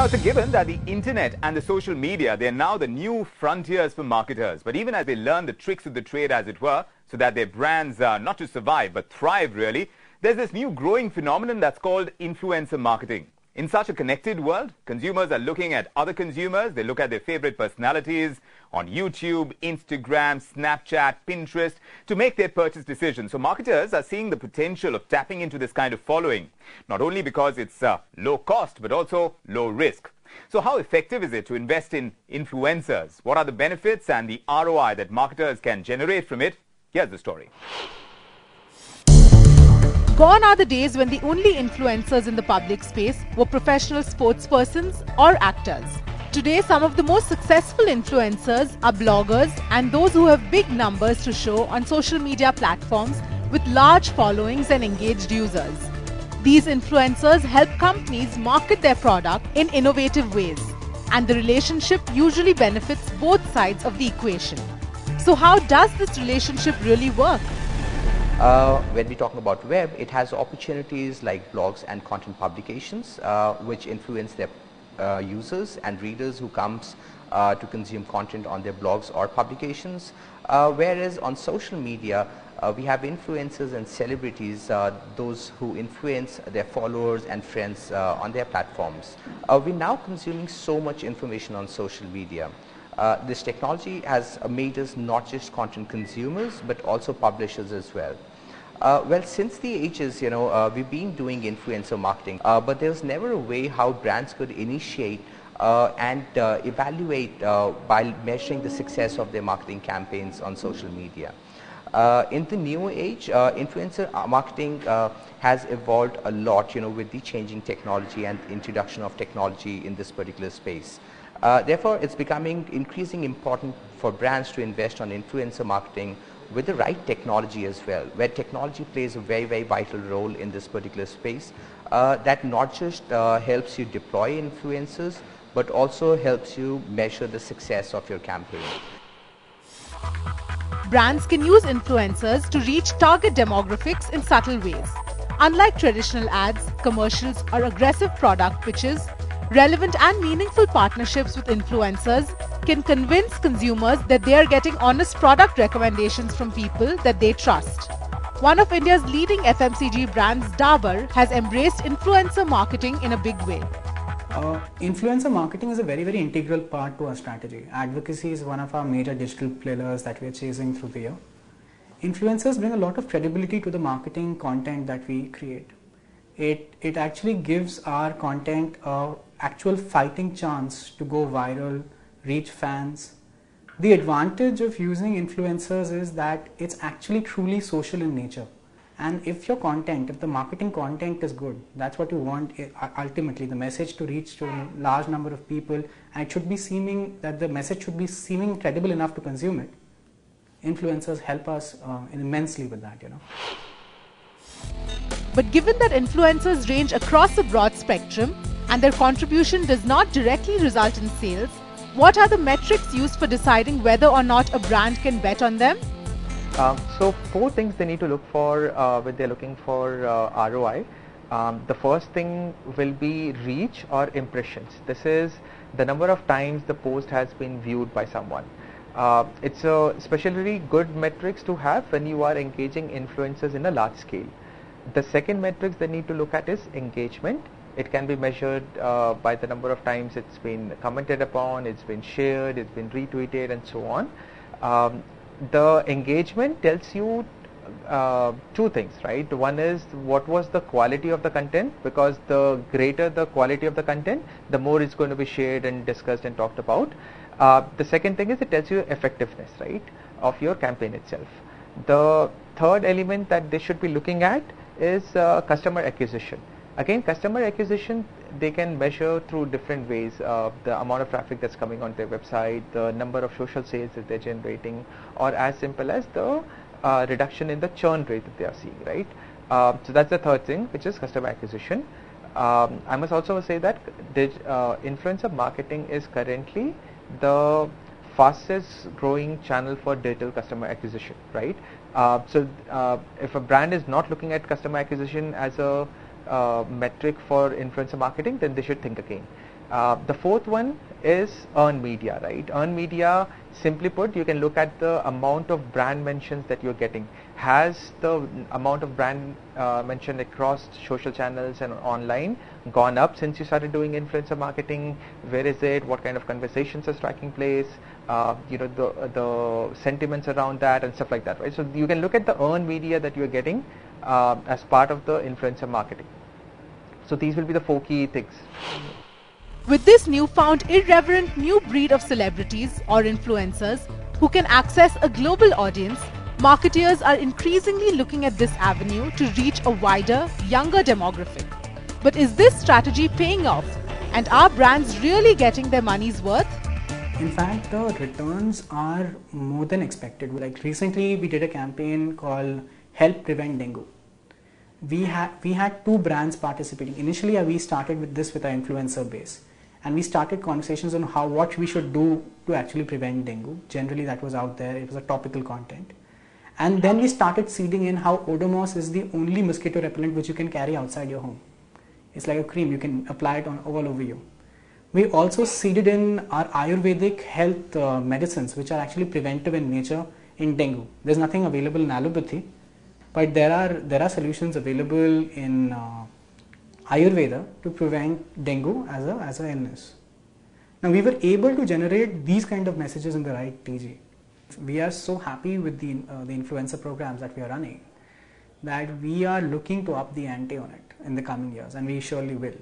Now, it's a given that the internet and the social media, they're now the new frontiers for marketers. But even as they learn the tricks of the trade, as it were, so that their brands not to survive, but thrive, really, there's this new growing phenomenon that's called influencer marketing. In such a connected world, consumers are looking at other consumers. They look at their favorite personalities on YouTube, Instagram, Snapchat, Pinterest to make their purchase decisions. So marketers are seeing the potential of tapping into this kind of following, not only because it's low cost, but also low risk. So how effective is it to invest in influencers? What are the benefits and the ROI that marketers can generate from it? Here's the story. Gone are the days when the only influencers in the public space were professional sportspersons or actors. Today, some of the most successful influencers are bloggers and those who have big numbers to show on social media platforms with large followings and engaged users. These influencers help companies market their product in innovative ways, and the relationship usually benefits both sides of the equation. So how does this relationship really work? When we talk about web, it has opportunities like blogs and content publications which influence their users and readers who comes to consume content on their blogs or publications. Whereas on social media, we have influencers and celebrities, those who influence their followers and friends on their platforms. We're now consuming so much information on social media. This technology has made us not just content consumers but also publishers as well. Well, since the ages, we've been doing influencer marketing, but there was never a way how brands could initiate and evaluate by measuring the success of their marketing campaigns on social media. In the new age, influencer marketing has evolved a lot, with the changing technology and introduction of technology in this particular space. Therefore, it's becoming increasingly important for brands to invest on influencer marketing with the right technology as well, where technology plays a very, very vital role in this particular space that not just helps you deploy influencers, but also helps you measure the success of your campaign. Brands can use influencers to reach target demographics in subtle ways. Unlike traditional ads, commercials, or aggressive product pitches, relevant and meaningful partnerships with influencers can convince consumers that they are getting honest product recommendations from people that they trust. One of India's leading FMCG brands, Dabur, has embraced influencer marketing in a big way. Influencer marketing is a very, very integral part to our strategy. Advocacy is one of our major digital pillars that we are chasing through the year. Influencers bring a lot of credibility to the marketing content that we create. It actually gives our content an actual fighting chance to go viral, reach fans. The advantage of using influencers is that it's actually truly social in nature. And if your content, if the marketing content is good, that's what you want ultimately, the message to reach to a large number of people, and it should be seeming that the message should be seeming credible enough to consume it. Influencers help us immensely with that, But given that influencers range across a broad spectrum and their contribution does not directly result in sales, what are the metrics used for deciding whether or not a brand can bet on them? So 4 things they need to look for when they're looking for ROI. The first thing will be reach or impressions. This is the number of times the post has been viewed by someone. It's especially good metrics to have when you are engaging influencers in a large scale. The second metrics they need to look at is engagement. It can be measured by the number of times it's been commented upon, it's been shared, it's been retweeted, and so on. The engagement tells you 2 things, right? One is what was the quality of the content, because the greater the quality of the content, the more it's going to be shared and discussed and talked about. The second thing is it tells you effectiveness, right, of your campaign itself. The third element that they should be looking at is customer acquisition. Again, customer acquisition they can measure through different ways, the amount of traffic that's coming on their website, the number of social sales that they're generating, or as simple as the reduction in the churn rate that they are seeing, right? So that's the third thing, which is customer acquisition. I must also say that influencer marketing is currently the fastest growing channel for digital customer acquisition, right? So if a brand is not looking at customer acquisition as a metric for influencer marketing, then they should think again. The fourth one is earned media, right? Earned media, simply put, you can look at the amount of brand mentions that you're getting. Has the amount of brand mentioned across social channels and online gone up since you started doing influencer marketing? Where is it? What kind of conversations are taking place? The sentiments around that and stuff like that, right? So you can look at the earned media that you're getting as part of the influencer marketing. So these will be the 4 key things. With this newfound irreverent new breed of celebrities or influencers who can access a global audience, marketeers are increasingly looking at this avenue to reach a wider, younger demographic. But is this strategy paying off? And are brands really getting their money's worth? In fact, the returns are more than expected. Like recently, we did a campaign called Help Prevent Dengue. We had 2 brands participating. Initially, we started with this with our influencer base. And we started conversations on what we should do to actually prevent dengue. Generally, that was out there. It was a topical content. And then we started seeding in how Odomos is the only mosquito repellent which you can carry outside your home. It's like a cream. You can apply it all over you. We also seeded in our Ayurvedic health medicines, which are actually preventive in nature in dengue. There's nothing available in allopathy, but there are solutions available in Ayurveda to prevent dengue as an illness. Now we were able to generate these kind of messages in the right TG. We are so happy with the influencer programs that we are running that we are looking to up the ante on it in the coming years, and we surely will.